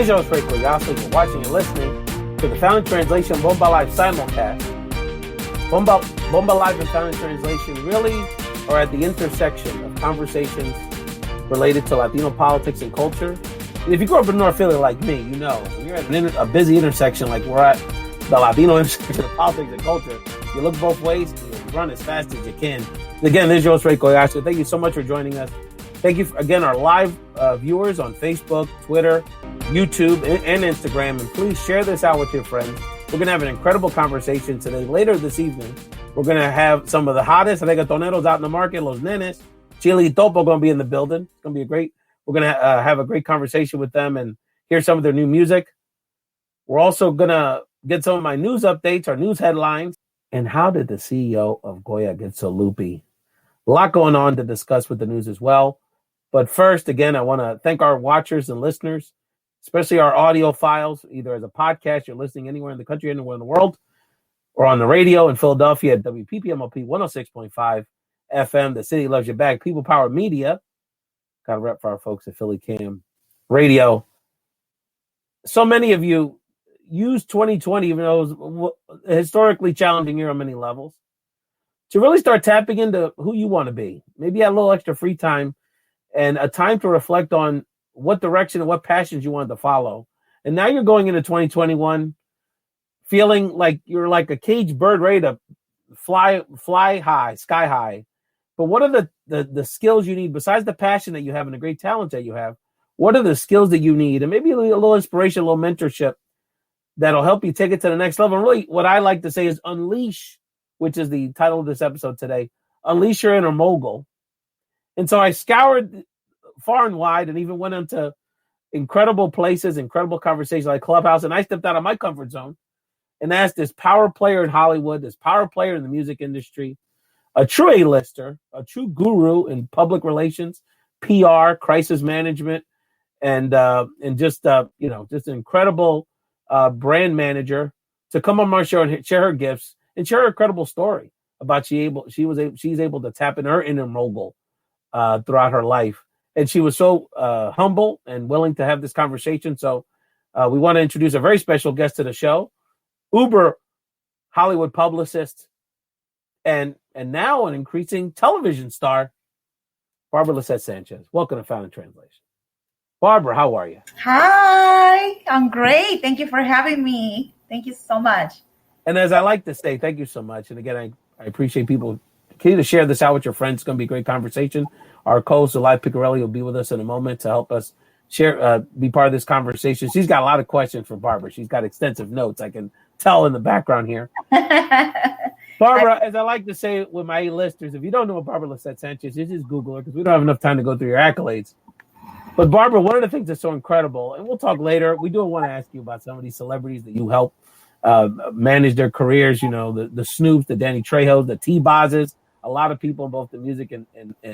is your host, Ray Collazo. You're watching and listening to the Found in Translation Bomba Live simulcast. Bomba Live and Found in Translation really are at the intersection of conversations related to Latino politics and culture. And if you grew up in North Philly like me, you know, when you're at a busy intersection like we're at, the Latino intersection of politics and culture, you look both ways and you run as fast as you can. Again, this is your host, Ray Collazo. Thank you so much for joining us. Thank you, again, our live viewers on Facebook, Twitter, YouTube, and Instagram. And please share this out with your friends. We're going to have an incredible conversation today. Later this evening, we're going to have some of the hottest reggaetoneros out in the market, Los Nenes. Chile and Topo going to be in the building. It's going to be we're going to have a great conversation with them and hear some of their new music. We're also going to get some of my news updates, our news headlines, and how did the CEO of Goya get so loopy? A lot going on to discuss with the news as well. But first, again, I want to thank our watchers and listeners, especially our audio files, either as a podcast, you're listening anywhere in the country, anywhere in the world, or on the radio in Philadelphia at WPPMLP 106.5 FM. The city loves you back. People Power Media. Got to rep for our folks at Philly Cam Radio. So many of you used 2020, even though it was a historically challenging year on many levels, to really start tapping into who you want to be. Maybe you had a little extra free time and a time to reflect on what direction and what passions you wanted to follow. And now you're going into 2021 feeling like you're like a caged bird ready to fly high, sky high. But what are the skills you need besides the passion that you have and the great talent that you have? What are the skills that you need? And maybe a little inspiration, a little mentorship that'll help you take it to the next level. And really, what I like to say is unleash, which is the title of this episode today, unleash your inner mogul. And so I scoured far and wide and even went into incredible places, incredible conversations like Clubhouse. And I stepped out of my comfort zone and asked this power player in Hollywood, this power player in the music industry, a true A-lister, a true guru in public relations, PR, crisis management, and just an incredible brand manager to come on my show and share her gifts and share her incredible story about she's able to tap into her inner mogul throughout her life. And she was so humble and willing to have this conversation. So we want to introduce a very special guest to the show, Uber Hollywood publicist, and now an increasing television star, Barbara Lizzet Sanchez. Welcome to Found in Translation. Barbara, how are you? Hi, I'm great. Thank you for having me. Thank you so much. And as I like to say, thank you so much. And again, I appreciate people. Continue to share this out with your friends. It's going to be a great conversation. Our co-host, Sulaih Picorelli, will be with us in a moment to help us share, be part of this conversation. She's got a lot of questions for Barbara. She's got extensive notes. I can tell in the background here. Barbara, as I like to say with my A-listers, if you don't know what Barbara Lizzet Sanchez is, just Google her because we don't have enough time to go through your accolades. But Barbara, one of the things that's so incredible, and we'll talk later, we do want to ask you about some of these celebrities that you help manage their careers, you know, the Snoops, the Danny Trejos, the T-Bozes, a lot of people in both the music and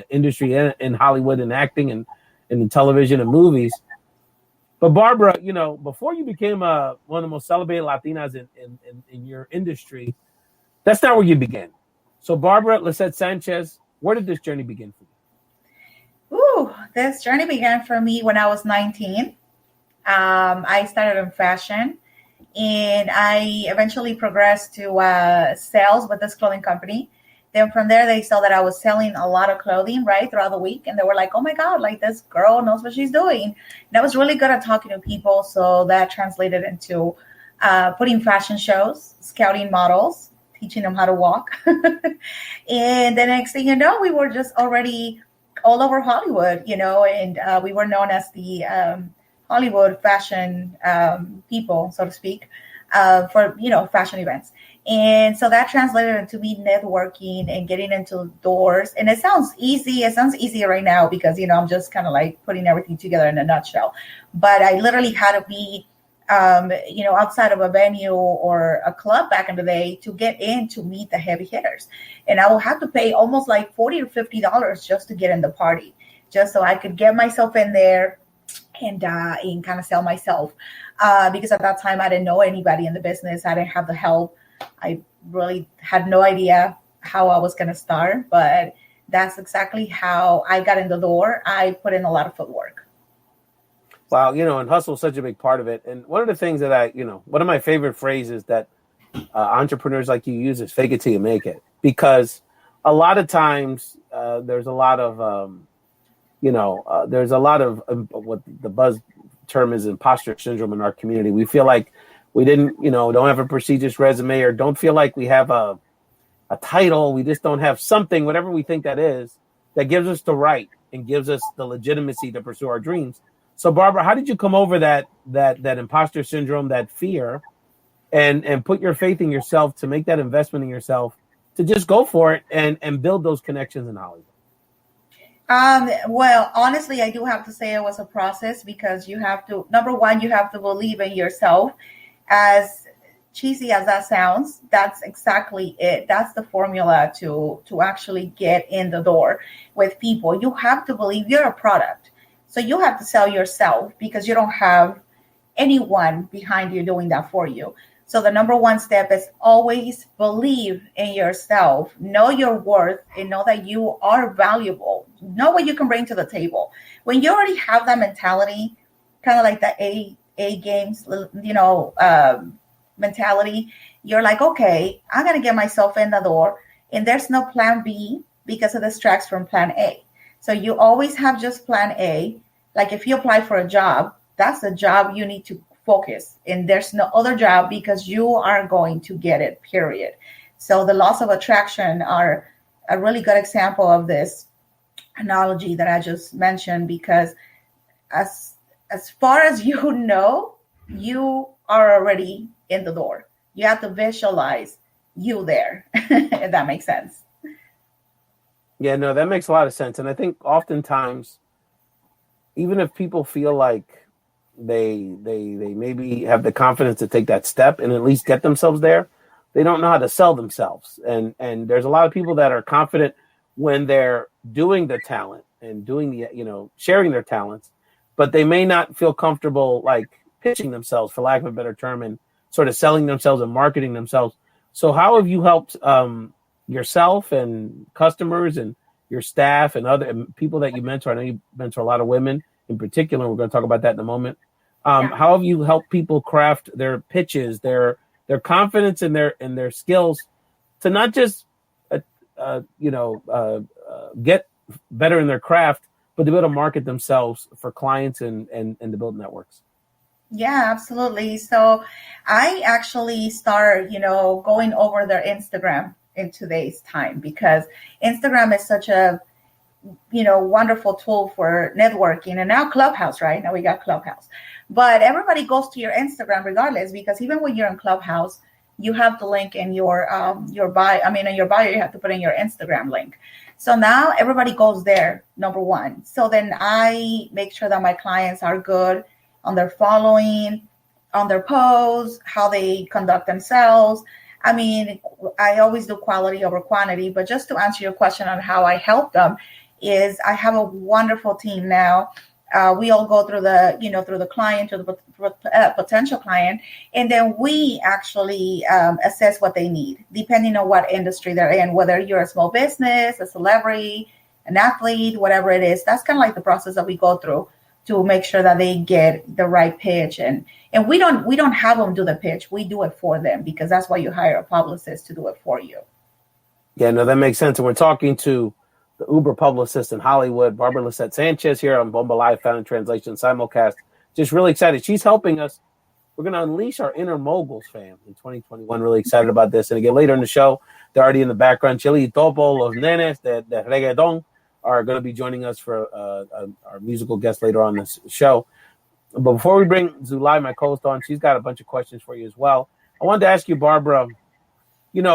industry and in Hollywood and acting and in television and movies. But Barbara, you know, before you became one of the most celebrated Latinas in your industry, that's not where you began. So Barbara Lizzet Sanchez, where did this journey begin for you? This journey began for me when I was 19. I started in fashion, and I eventually progressed to sales with this clothing company. Then from there, they saw that I was selling a lot of clothing, right, throughout the week. And they were like, oh, my God, like this girl knows what she's doing. And I was really good at talking to people. So that translated into putting fashion shows, scouting models, teaching them how to walk. And the next thing you know, we were just already all over Hollywood, you know, and we were known as the Hollywood fashion people, so to speak, for, you know, fashion events. And so that translated into me networking and getting into doors. And it sounds easy. It sounds easier right now because, you know, I'm just kind of like putting everything together in a nutshell. But I literally had to be, you know, outside of a venue or a club back in the day to get in to meet the heavy hitters. And I will have to pay almost like $40 to $50 just to get in the party, just so I could get myself in there and kind of sell myself. Because at that time, I didn't know anybody in the business. I didn't have the help. I really had no idea how I was going to start, but that's exactly how I got in the door. I put in a lot of footwork. Wow, and hustle is such a big part of it. And one of the things that one of my favorite phrases that entrepreneurs like you use is "fake it till you make it," because a lot of times there's a lot of what the buzz term is imposter syndrome in our community. We feel like we don't have a prestigious resume, or don't feel like we have a title. We just don't have something, whatever we think that is, that gives us the right and gives us the legitimacy to pursue our dreams. So, Barbara, how did you come over that imposter syndrome, that fear, and put your faith in yourself to make that investment in yourself, to just go for it and build those connections in Hollywood? Well, honestly, I do have to say it was a process, because you have to, number one, you have to believe in yourself. As cheesy as that sounds, that's exactly it. That's the formula to actually get in the door with people. You have to believe you're a product. So you have to sell yourself, because you don't have anyone behind you doing that for you. So the number one step is always believe in yourself, know your worth, and know that you are valuable. Know what you can bring to the table. When you already have that mentality, kind of like the A games, mentality, you're like, okay, I'm going to get myself in the door, and there's no plan B, because it distracts from plan A. So you always have just plan A. Like if you apply for a job, that's the job you need to focus, and there's no other job, because you are going to get it, period. So the laws of attraction are a really good example of this analogy that I just mentioned, because as far as you know, you are already in the door. You have to visualize you there, if that makes sense. Yeah, no, that makes a lot of sense. And I think oftentimes, even if people feel like they maybe have the confidence to take that step and at least get themselves there, they don't know how to sell themselves. And there's a lot of people that are confident when they're doing the talent and doing the, sharing their talents, but they may not feel comfortable like pitching themselves, for lack of a better term, and sort of selling themselves and marketing themselves. So how have you helped yourself and customers and your staff and other people that you mentor? I know you mentor a lot of women in particular. We're going to talk about that in a moment. How have you helped people craft their pitches, their confidence in their skills, to not just get better in their craft, but to be able to market themselves for clients and to build networks? Yeah, absolutely. So I actually start, going over their Instagram in today's time, because Instagram is such a, wonderful tool for networking. And now Clubhouse, right? Now we got Clubhouse. But everybody goes to your Instagram regardless, because even when you're in Clubhouse, you have the link in your bio. I mean, in your bio, you have to put in your Instagram link. So now everybody goes there, number one. So then I make sure that my clients are good on their following, on their posts, how they conduct themselves. I mean, I always do quality over quantity, but just to answer your question on how I help them is I have a wonderful team now. We all go through through the client, to the potential client, and then we actually assess what they need, depending on what industry they're in, whether you're a small business, a celebrity, an athlete, whatever it is. That's kind of like the process that we go through to make sure that they get the right pitch. And we don't have them do the pitch. We do it for them, because that's why you hire a publicist to do it for you. Yeah, no, that makes sense. And we're talking to the Uber Publicist in Hollywood, Barbara Lizzet Sanchez, here on Bomba Live Found in Translation Simulcast. Just really excited. She's helping us. We're going to unleash our inner Moguls, fam, in 2021. Really excited about this. And again, later in the show, they're already in the background. Chili, Topo, Los Nenes, the reggaetón, are going to be joining us for our musical guest later on this show. But before we bring Sulaih, my co-host, on, she's got a bunch of questions for you as well. I wanted to ask you, Barbara, to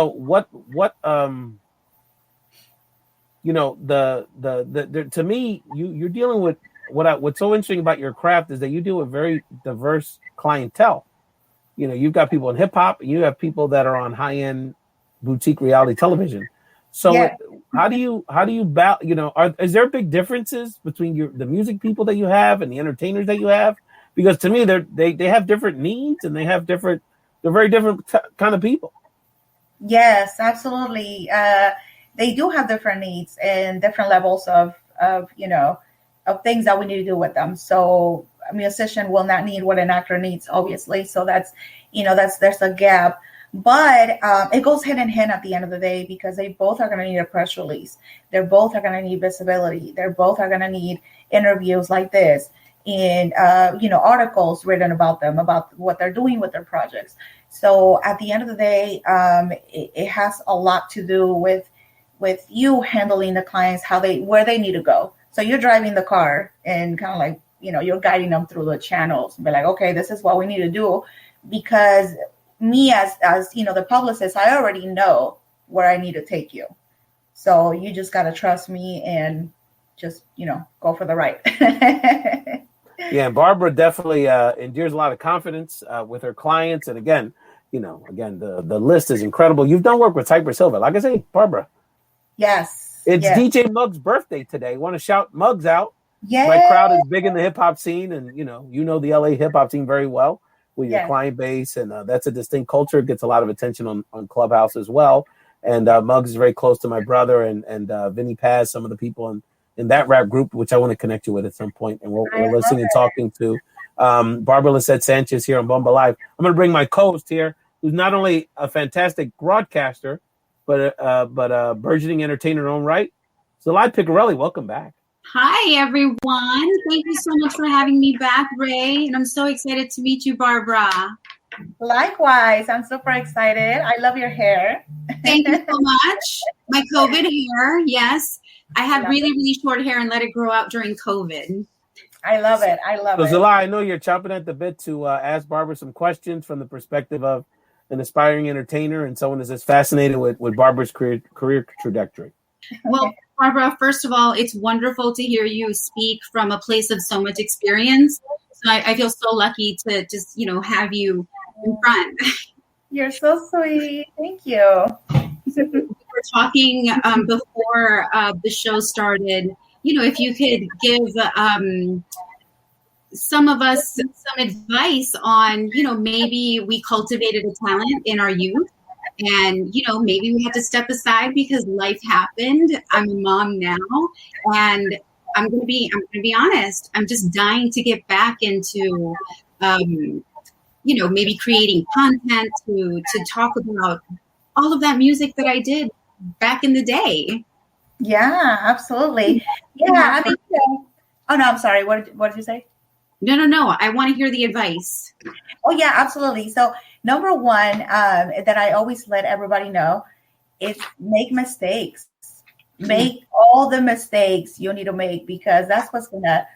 me, you're dealing with what's so interesting about your craft is that you deal with very diverse clientele. You've got people in hip hop, and you have people that are on high-end boutique reality television. So yeah. How do you is there big differences between the music people that you have and the entertainers that you have? Because to me, they have different needs, and they're very different kind of people. Yes, absolutely. They do have different needs and different levels of things that we need to do with them. So musician will not need what an actor needs, obviously. So that's, there's a gap. But it goes hand in hand at the end of the day, because they both are going to need a press release. They're both are going to need visibility. They're both are going to need interviews like this and, articles written about them, about what they're doing with their projects. So at the end of the day, it has a lot to do with you handling the clients, where they need to go. So you're driving the car and kind of like, you're guiding them through the channels and be like, okay, this is what we need to do, because me as the publicist, I already know where I need to take you. So you just got to trust me and just, go for the ride. Yeah, Barbara definitely endures a lot of confidence with her clients. And again, the list is incredible. You've done work with Cypress Silva. Like I say, Barbara. Yes. It's DJ Muggs' birthday today. Want to shout Muggs out. Yeah. My crowd is big in the hip hop scene, and the LA hip hop scene very well with your client base, and that's a distinct culture. It gets a lot of attention on Clubhouse as well. And Muggs is very close to my brother and Vinny Paz, some of the people in that rap group, which I want to connect you with at some point. And we're listening and talking to Barbara Lizzet Sanchez here on Bomba Live. I'm going to bring my co-host here, who's not only a fantastic broadcaster, but a burgeoning entertainer in her own right. Sulaih Picorelli, welcome back. Hi, everyone. Thank you so much for having me back, Ray. And I'm so excited to meet you, Barbara. Likewise. I'm super excited. I love your hair. Thank you so much. My COVID hair, yes. I had really, really short hair and let it grow out during COVID. I love it. So, Sulaih, I know you're chomping at the bit to ask Barbara some questions from the perspective of an aspiring entertainer and someone that's fascinated with Barbara's career trajectory. Well, Barbara, first of all, it's wonderful to hear you speak from a place of so much experience. So I feel so lucky to just, have you in front. You're so sweet. Thank you. We were talking before the show started, if you could give some of us some advice on, maybe we cultivated a talent in our youth. And, maybe we had to step aside because life happened. I'm a mom now, and I'm going to be honest. I'm just dying to get back into, maybe creating content to talk about all of that music that I did back in the day. Yeah, absolutely. Yeah. Oh no, I'm sorry. What did you say? No. I want to hear the advice. Oh yeah, absolutely. So number one, that I always let everybody know is make mistakes. Make all the mistakes you need to make, because that's what's gonna,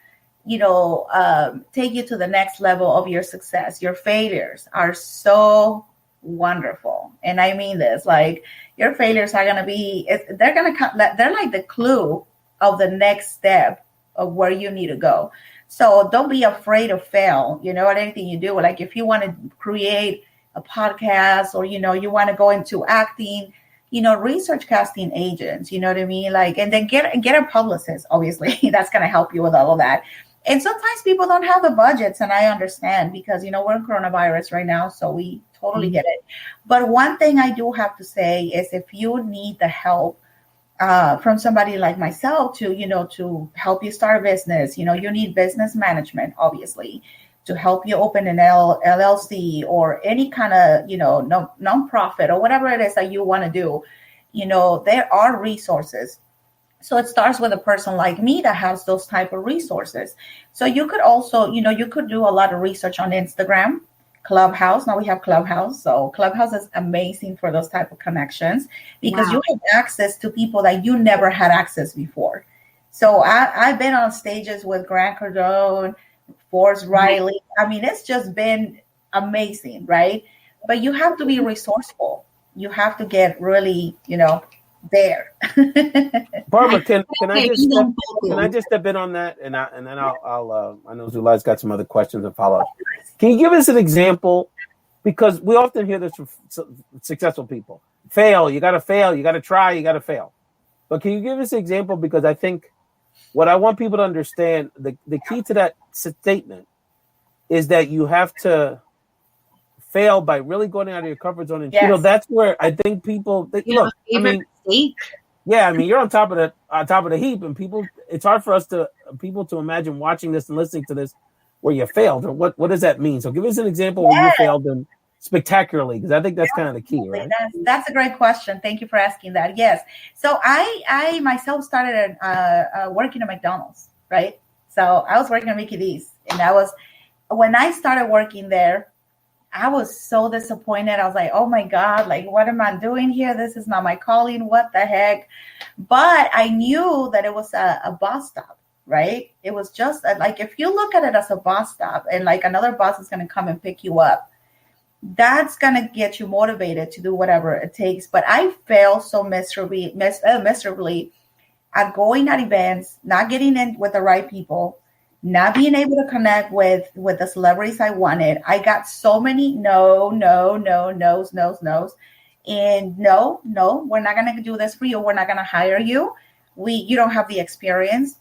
take you to the next level of your success. Your failures are so wonderful, and I mean this. Like, your failures are gonna be, they're like the clue of the next step of where you need to go. So don't be afraid to fail, at anything you do. Like, if you want to create a podcast, or, you want to go into acting, research casting agents, you know what I mean? Like, and then get a publicist, obviously. That's going to help you with all of that. And sometimes people don't have the budgets, and I understand, because, we're in coronavirus right now, so we totally get it. But one thing I do have to say is, if you need the help from somebody like myself to help you start a business, you need business management, obviously, to help you open an LLC or any kind of, nonprofit or whatever it is that you want to do. There are resources. So it starts with a person like me that has those type of resources. So you could also, you could do a lot of research on Instagram, Clubhouse. Now we have Clubhouse. So Clubhouse is amazing for those type of connections, because you have access to people that you never had access before. So I've been on stages with Grant Cardone, Forrest Riley. I mean, it's just been amazing, right? But you have to be resourceful. You have to get really, there. Barbara, can I just step in on that, and then I'll I know Sulaih's got some other questions and follow up. Can you give us an example? Because we often hear this from successful people: fail, you got to fail, you got to try, you got to fail. But can you give us an example? Because I think what I want people to understand, the key to that statement is that you have to fail by really going out of your comfort zone. And that's where I think people you're on top of the heap, and people, it's hard for people to imagine watching this and listening to this where you failed, or what does that mean? So give us an example where you failed and spectacularly, because I think that's kind of the key, right? That's a great question. Thank you for asking that. Yes. So I myself started working at McDonald's, right? So I was working at Mickey D's, and when I started working there, I was so disappointed. I was like, oh my God, like, what am I doing here? This is not my calling. What the heck? But I knew that it was a bus stop, right? It was just like, if you look at it as a bus stop and like another bus is going to come and pick you up, that's going to get you motivated to do whatever it takes. But I failed so miserably at going at events, not getting in with the right people, not being able to connect with the celebrities I wanted. I got so many no's. And no, we're not going to do this for you. We're not going to hire you. You don't have the experience.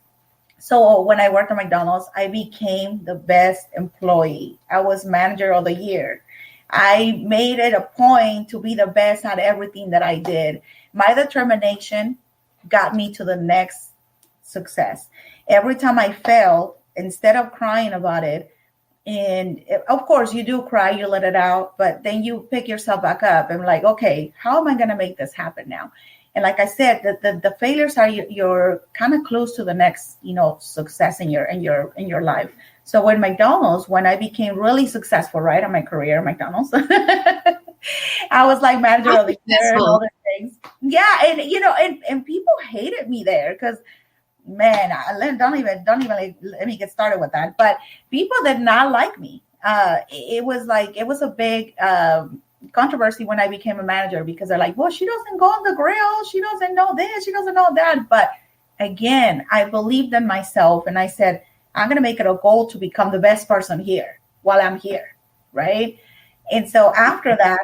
So when I worked at McDonald's, I became the best employee. I was manager of the year. I made it a point to be the best at everything that I did. My determination got me to the next success. Every time I failed, instead of crying about it, and of course you do cry, you let it out, but then you pick yourself back up and like, okay, how am I going to make this happen now? And like I said, the failures are your kind of close to the next, success in your life. So when I became really successful, right, in my career at McDonald's, I was like manager of the year and all these things. Yeah, and people hated me there because, man, don't even let me get started with that. But people did not like me. It was a big controversy when I became a manager because they're like, well, she doesn't go on the grill. She doesn't know this. She doesn't know that. But again, I believed in myself and I said, I'm going to make it a goal to become the best person here while I'm here. Right. And so after that,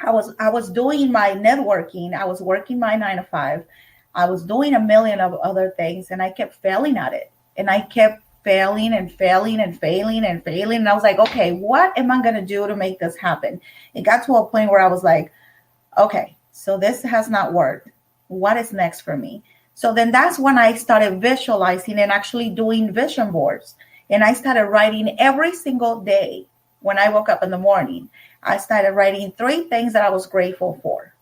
I was doing my networking. I was working my 9 to 5. I was doing a million of other things and I kept failing at it. And I kept failing and failing and failing and failing. And I was like, okay, what am I going to do to make this happen? It got to a point where I was like, okay, so this has not worked. What is next for me? So then that's when I started visualizing and actually doing vision boards. And I started writing every single day when I woke up in the morning. I started writing 3 things that I was grateful for.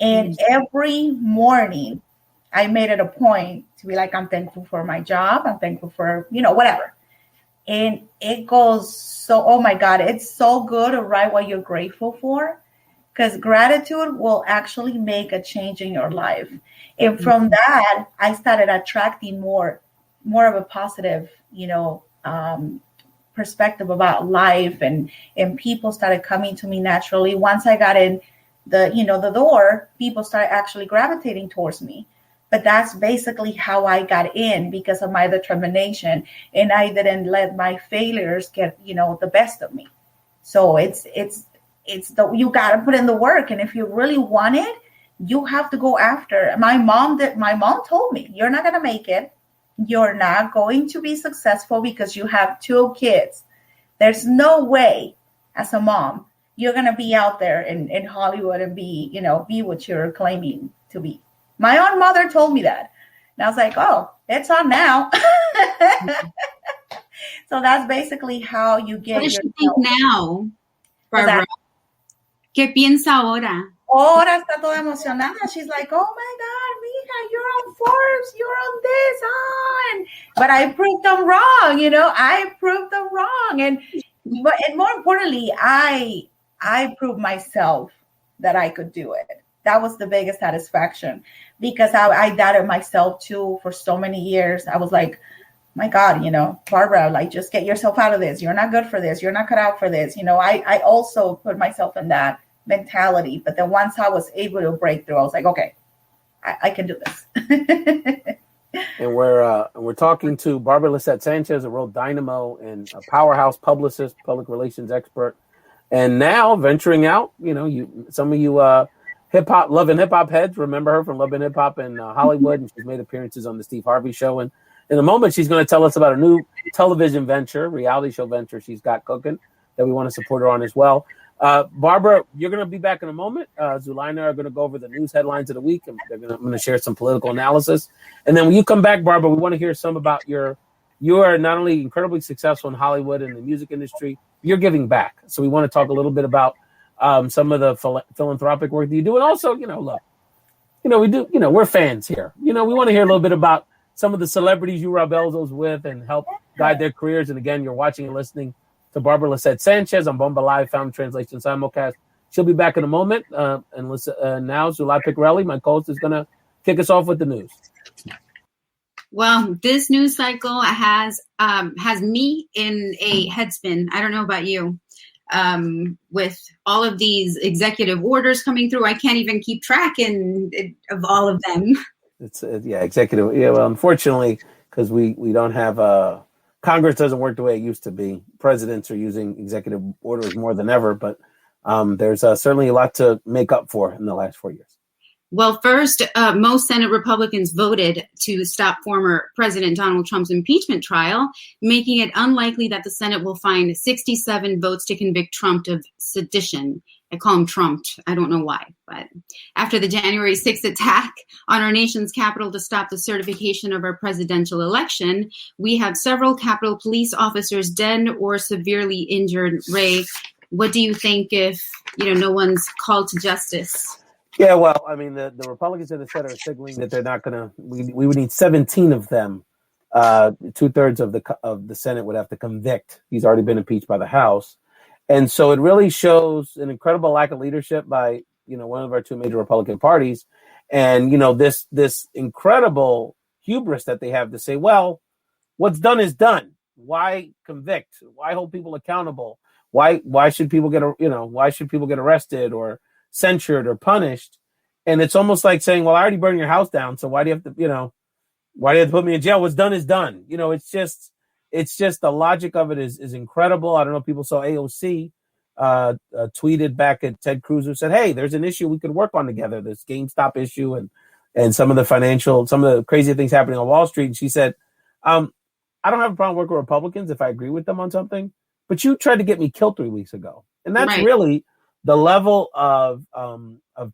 And every morning I made it a point to be like, I'm thankful for my job. I'm thankful for, whatever. And it goes so, oh my God, it's so good to write what you're grateful for because gratitude will actually make a change in your life. And from that, I started attracting more of a positive, perspective about life and people started coming to me naturally. Once I got in the door, people started actually gravitating towards me. But that's basically how I got in because of my determination. And I didn't let my failures get, the best of me. So you got to put in the work. And if you really want it, you have to go after. My mom told me, you're not going to make it. You're not going to be successful because you have 2 kids. There's no way as a mom you're going to be out there in Hollywood and be what you're claiming to be. My own mother told me that. And I was like, oh, it's on now. So that's basically how you get. What does she think now, Barbara? ¿Qué piensa ahora? Ahora está toda emocionada. She's like, oh my God, mija, you're on Forbes, you're on this, on. But I proved them wrong, I proved them wrong. And more importantly, I proved myself that I could do it. That was the biggest satisfaction because I doubted myself too for so many years. I was like, my God, Barbara, like, just get yourself out of this. You're not good for this. You're not cut out for this. I also put myself in that mentality. But then once I was able to break through, I was like, okay, I can do this. And we're talking to Barbara Lizzet Sanchez, a real dynamo and a powerhouse publicist, public relations expert, and now venturing out. Some of you Love and Hip Hop heads remember her from Love and Hip Hop in Hollywood, and she's made appearances on the Steve Harvey Show. And in a moment, she's going to tell us about a new television venture, reality show venture she's got cooking that we want to support her on as well. Barbara, you're going to be back in a moment. Sulaih and I are going to go over the news headlines of the week, and I'm going to share some political analysis. And then when you come back, Barbara, we want to hear some about your you are not only incredibly successful in Hollywood and the music industry, you're giving back. So we want to talk a little bit about some of the philanthropic work that you do. And also, look, we do, we're fans here. We want to hear a little bit about some of the celebrities you rub elbows with and help guide their careers. And again, you're watching and listening to Barbara Lizzet Sanchez on Bomba Live, Found Translation Simulcast. She'll be back in a moment. And now Sulaih Picorelli, my co-host, is going to kick us off with the news. Well, this news cycle has me in a headspin. I don't know about you. With all of these executive orders coming through, I can't even keep track of all of them. It's executive. Yeah, well, unfortunately, because we don't have Congress doesn't work the way it used to be. Presidents are using executive orders more than ever, but there's certainly a lot to make up for in the last 4 years. Well, first, most Senate Republicans voted to stop former President Donald Trump's impeachment trial, making it unlikely that the Senate will find 67 votes to convict Trump of sedition. I call him trumped. I don't know why. But after the January 6th attack on our nation's capital to stop the certification of our presidential election, we have several Capitol Police officers dead or severely injured. Ray, what do you think if, no one's called to justice? Yeah, well, I mean, the Republicans in the Senate are signaling that they're not going to. We would need 17 of them. 2/3 of the Senate would have to convict. He's already been impeached by the House, and so it really shows an incredible lack of leadership by one of our two major Republican parties, and this incredible hubris that they have to say, well, what's done is done. Why convict? Why hold people accountable? Why should people get why should people get arrested or censured or punished? And it's almost like saying, well, I already burned your house down, so why do you have to why do you have to put me in jail? What's done is done. It's just the logic of it is incredible. I don't know if people saw AOC tweeted back at Ted Cruz who said, hey, there's an issue we could work on together, this GameStop issue and some of the crazy things happening on Wall Street. And she said, I don't have a problem working with Republicans if I agree with them on something, but you tried to get me killed 3 weeks ago. And that's really the level of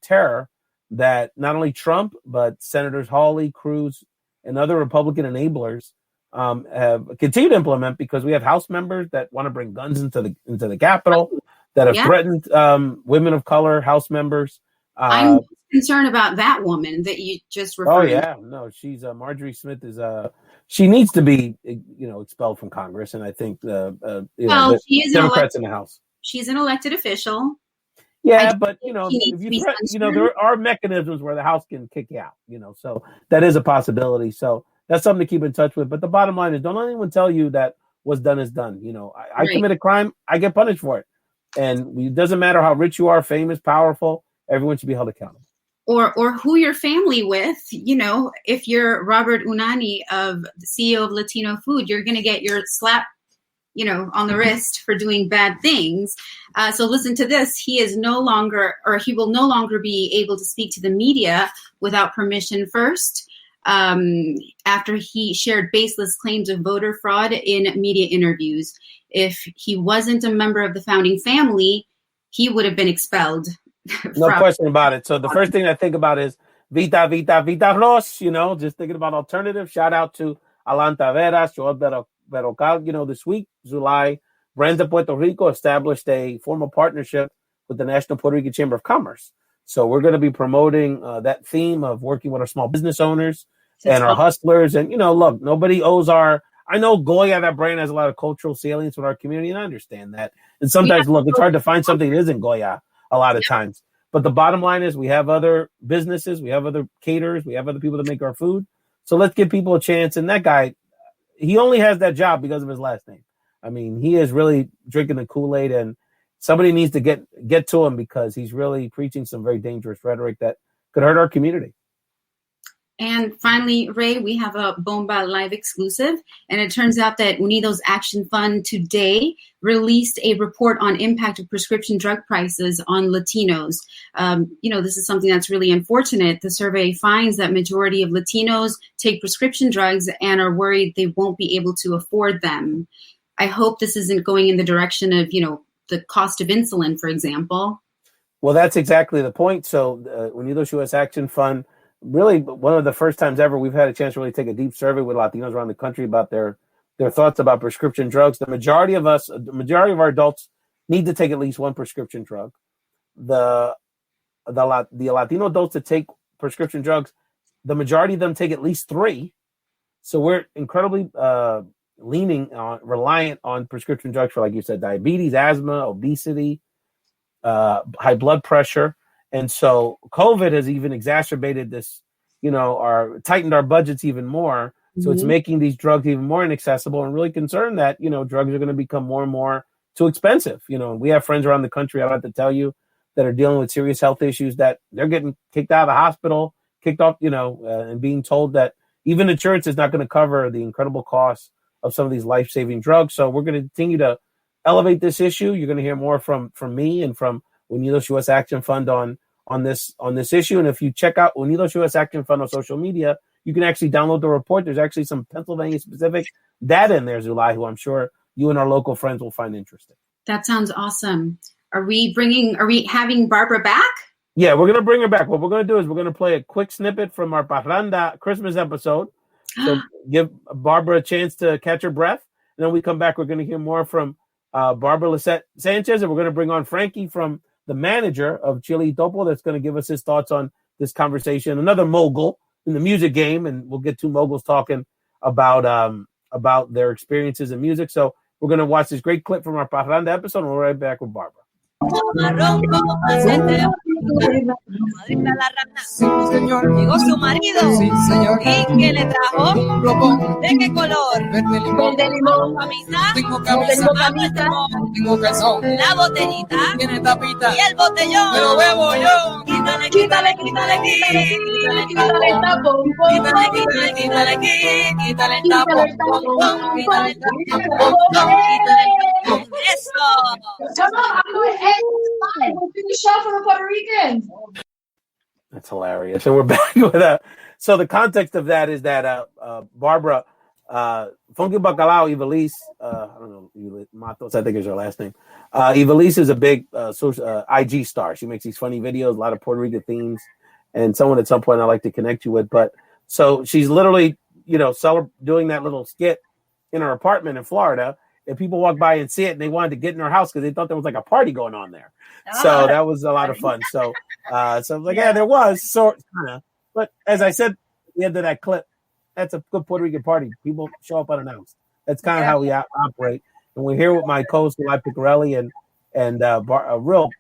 terror that not only Trump, but Senators Hawley, Cruz, and other Republican enablers have continued to implement, because we have House members that want to bring guns into the Capitol, that have threatened women of color, House members. I'm concerned about that woman that you just referred. Oh yeah, no, she's Marjorie Smith is she needs to be expelled from Congress, and I think the Democrats in the House. She's an elected official. Yeah, but if there are mechanisms where the House can kick you out, so that is a possibility. So that's something to keep in touch with. But the bottom line is, don't let anyone tell you that what's done is done. I commit a crime, I get punished for it, and it doesn't matter how rich you are, famous, powerful. Everyone should be held accountable. Or who you're family with. If you're Robert Unani, the CEO of Latino Food, you're going to get your slap on the wrist for doing bad things. So listen to this. He will no longer be able to speak to the media without permission first, after he shared baseless claims of voter fraud in media interviews. If he wasn't a member of the founding family, he would have been expelled. No question about it. So the first thing I think about is Vita, Vita, Vita Ros, just thinking about alternative. Shout out to Alan Taveras, Joel Berocal. This week, Sulaih, Brands of Puerto Rico established a formal partnership with the National Puerto Rican Chamber of Commerce. So we're going to be promoting that theme of working with our small business owners and our hustlers. And, look, nobody owes I know Goya, that brand, has a lot of cultural salience with our community, and I understand that. And sometimes, look, it's hard to find something that isn't Goya a lot of times. But the bottom line is we have other businesses, we have other caterers, we have other people that make our food. So let's give people a chance. And that guy, he only has that job because of his last name. I mean, he is really drinking the Kool-Aid, and somebody needs to get to him, because he's really preaching some very dangerous rhetoric that could hurt our community. And finally, Ray, we have a Bomba Live exclusive, and it turns out that Unidos Action Fund today released a report on impact of prescription drug prices on Latinos. This is something that's really unfortunate. The survey finds that majority of Latinos take prescription drugs and are worried they won't be able to afford them. I hope this isn't going in the direction of, the cost of insulin, for example. Well, that's exactly the point. So Unidos U.S. Action Fund, really one of the first times ever we've had a chance to really take a deep survey with Latinos around the country about their their thoughts about prescription drugs. The majority of our adults need to take at least one prescription drug. The Latino adults that take prescription drugs, the majority of them take at least 3. So we're incredibly reliant on prescription drugs for, like you said, diabetes, asthma, obesity, high blood pressure. And so COVID has even exacerbated this, or tightened our budgets even more. So it's making these drugs even more inaccessible, and really concerned that, drugs are going to become more and more too expensive. We have friends around the country, I don't have to tell you, that are dealing with serious health issues, that they're getting kicked out of the hospital, kicked off, and being told that even insurance is not going to cover the incredible costs of some of these life-saving drugs. So we're going to continue to elevate this issue. You're going to hear more from me and from Unidos US Action Fund on this issue. And if you check out Unidos US Action Fund on social media, you can actually download the report. There's actually some Pennsylvania-specific data in there, Sulaih, who I'm sure you and our local friends will find interesting. That sounds awesome. Are we having Barbara back? Yeah, we're going to bring her back. What we're going to do is we're going to play a quick snippet from our Parranda Christmas episode. So give Barbara a chance to catch her breath. And then we come back, we're going to hear more from Barbara Lizzet Sanchez. And we're going to bring on Frankie, from the manager of Chile Topo, that's going to give us his thoughts on this conversation. Another mogul in the music game. And we'll get 2 moguls talking about their experiences in music. So we're going to watch this great clip from our Parranda episode, and we'll be right back with Barbara. Sí, señor. Llegó su marido. Sí, señor. ¿Y qué le trajo? Un robo. ¿De qué color? Verde limón. Verde limón. ¿Camisa? Tengo camisa. Tengo calzón. La botellita. Tiene tapita. Y el botellón. Me lo bebo yo. Quítale, quítale, quítale, quítale, quítale, quítale el tapón. Quítale, quítale, quítale, quítale el tapón. Quítale el tapón. Quítale el tapón. Eso. That's hilarious. And we're back with that. So the context of that is that Barbara, Funky Bacalao Ivelisse, I don't know, Matos, I think is her last name. Ivelisse is a big IG star. She makes these funny videos, a lot of Puerto Rican themes, and someone at some point I'd like to connect you with. But so she's literally, doing that little skit in her apartment in Florida. And people walk by and see it, and they wanted to get in her house because they thought there was like a party going on there. So that was a lot of fun. So I was like, yeah, there was sort of. But as I said at the end of that clip, that's a good Puerto Rican party. People show up unannounced. That's kind of how we operate. And we're here with my co-host, Sulaih Picorelli, and a real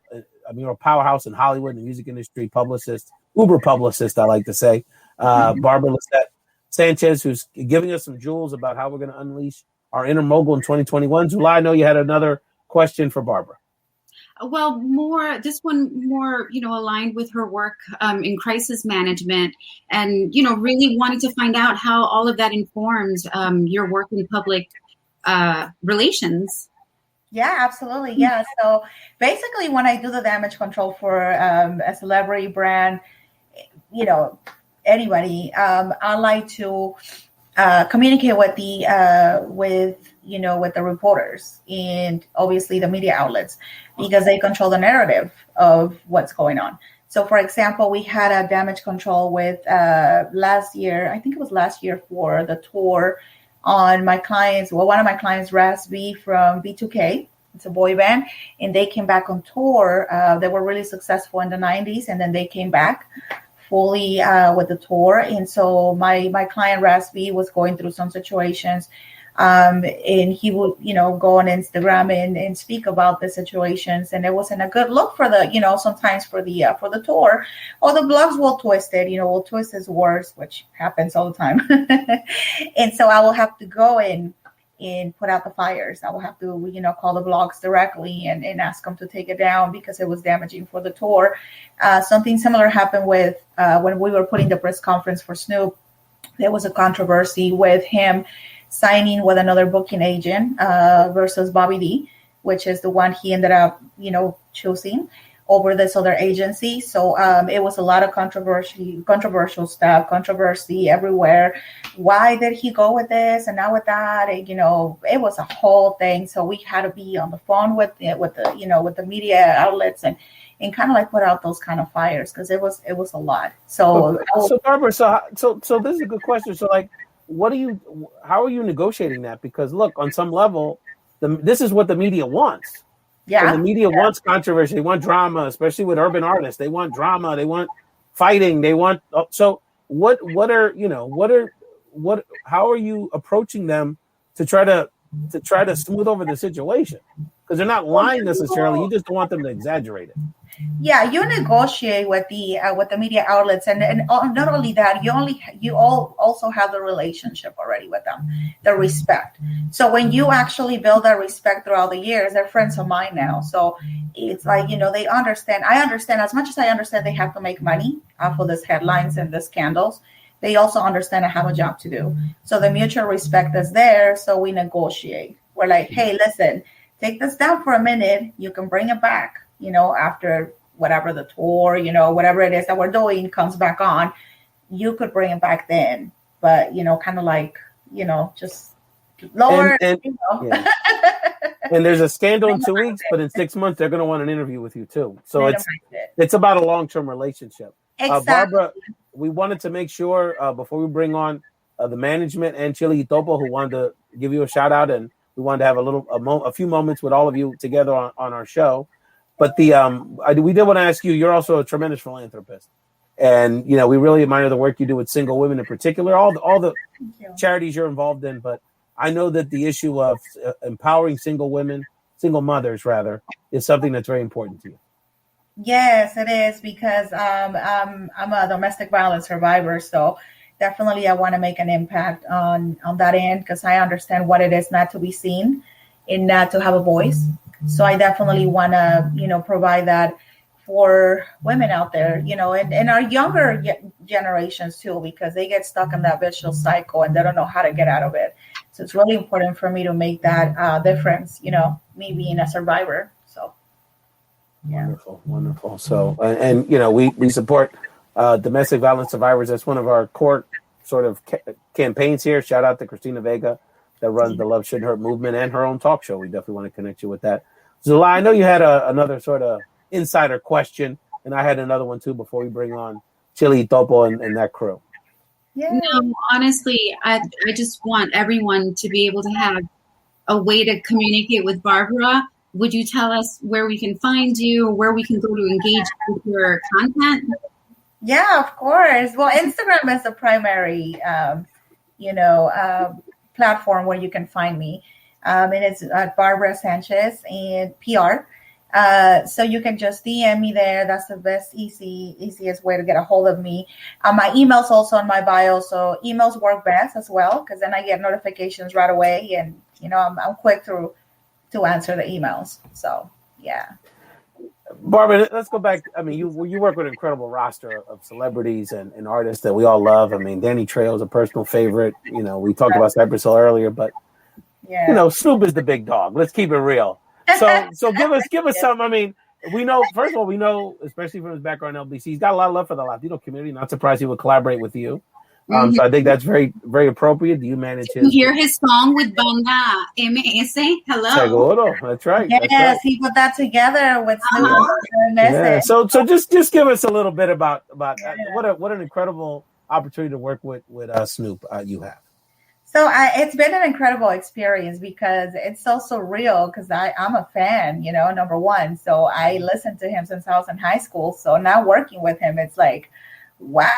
powerhouse in Hollywood, in the music industry, publicist, Uber Publicist, I like to say, Barbara Lizzet Sanchez, who's giving us some jewels about how we're going to unleash our inner mogul in 2021. Sulaih, I know you had another question for Barbara. Well, this one more, aligned with her work in crisis management, and, really wanting to find out how all of that informs your work in public relations. Yeah, absolutely. Yeah. So basically, when I do the damage control for a celebrity brand, anybody, I like to communicate with the reporters and obviously the media outlets, because they control the narrative of what's going on. So, for example, we had a damage control with last year, for the tour on my clients. Well, one of my clients, Ras B from B2K, it's a boy band, and they came back on tour. They were really successful in the 90s, and then they came back fully with the tour. And so my client Ras B was going through some situations, and he would go on Instagram and speak about the situations, and it wasn't a good look for the sometimes for the tour, or the blogs will twist it, will twist his words, which happens all the time. And so I will have to go in and put out the fires. I will have to call the blogs directly and ask them to take it down because it was damaging for the tour. Something similar happened with when we were putting the press conference for Snoop. There was a controversy with him signing with another booking agent versus Bobby D, which is the one he ended up, choosing over this other agency. So it was a lot of controversial stuff, controversy everywhere. Why did he go with this and not with that? And, it was a whole thing. So we had to be on the phone with the media outlets and kind of like put out those kind of fires, because it was a lot. So Barbara, so this is a good question. So how are you negotiating that? Because look, on some level, this is what the media wants. Yeah. And the media wants controversy. They want drama, especially with urban artists. They want drama. They want fighting. They want. So how are you approaching them to try to smooth over the situation? Because they're not lying necessarily. You just don't want them to exaggerate it. Yeah, you negotiate with the media outlets, and not only that, you also have the relationship already with them, the respect. So when you actually build that respect throughout the years, they're friends of mine now. So it's like, they understand. I understand, as much as I understand they have to make money off of these headlines and the scandals. They also understand I have a job to do. So the mutual respect is there. So we negotiate. We're like, hey, listen, take this down for a minute. You can bring it back, after whatever the tour, whatever it is that we're doing comes back on. You could bring it back then. But, kind of like, just lower. Yeah. And there's a scandal in 2 weeks, but in 6 months, they're going to want an interview with you, too. So it's about a long-term relationship. Exactly. Barbara, we wanted to make sure before we bring on the management and Chili Topo, who wanted to give you a shout out, and we wanted to have a few moments with all of you together on our show. But we did want to ask you. You're also a tremendous philanthropist, and we really admire the work you do with single women in particular. All the charities you're involved in, but I know that the issue of empowering single mothers rather, is something that's very important to you. Yes, it is, because I'm a domestic violence survivor. So definitely I want to make an impact on that end, because I understand what it is not to be seen and not to have a voice. So I definitely want to, provide that for women out there, and our younger generations too, because they get stuck in that vicious cycle and they don't know how to get out of it. So it's really important for me to make that difference, me being a survivor. So. Yeah. Wonderful. So, and we support domestic violence survivors. That's one of our core sort of campaigns here. Shout out to Christina Vega that runs the Love Shouldn't Hurt movement and her own talk show. We definitely want to connect you with that. Sulaih, I know you had another sort of insider question, and I had another one too before we bring on Chili Topo and that crew. Yeah. No, honestly, I just want everyone to be able to have a way to communicate with Barbara. Would you tell us where we can find you, where we can go to engage with your content? Yeah, of course. Well, Instagram is the primary, platform where you can find me. And it's at Barbara Sanchez and PR. So you can just DM me there. That's the easiest way to get a hold of me. My email's also on my bio. So emails work best as well, because then I get notifications right away. And, I'm quick to answer the emails. So, yeah. Barbara, let's go back. I mean, you work with an incredible roster of celebrities and artists that we all love. I mean, Danny Trejo is a personal favorite. We talked about Cypress Hill earlier, but Snoop is the big dog. Let's keep it real. So give us some. I mean, we know, especially from his background in LBC, he's got a lot of love for the Latino community. Not surprised he would collaborate with you. So I think that's very, very appropriate. Do you manage his? You hear his song with Banda MS? Hello. Seguro. That's right. Yes, that's right. He put that together with Snoop. Yeah. So just give us a little bit about what an incredible opportunity to work with Snoop you have. So it's been an incredible experience, because it's so surreal, because I'm a fan, number one. So I listened to him since I was in high school. So now working with him, it's like, what?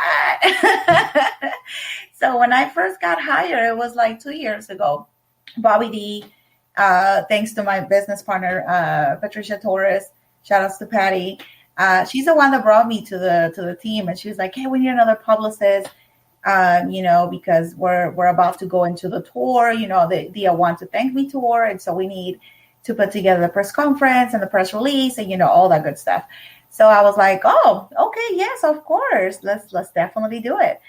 So when I first got hired, it was like 2 years ago. Bobby D, thanks to my business partner, Patricia Torres, shout outs to Patty. She's the one that brought me to the team, and she was like, hey, we need another publicist, because we're about to go into the tour, the I Want to Thank Me tour. And so we need to put together the press conference and the press release and, all that good stuff. So I was like, oh, okay, yes, of course. Let's definitely do it.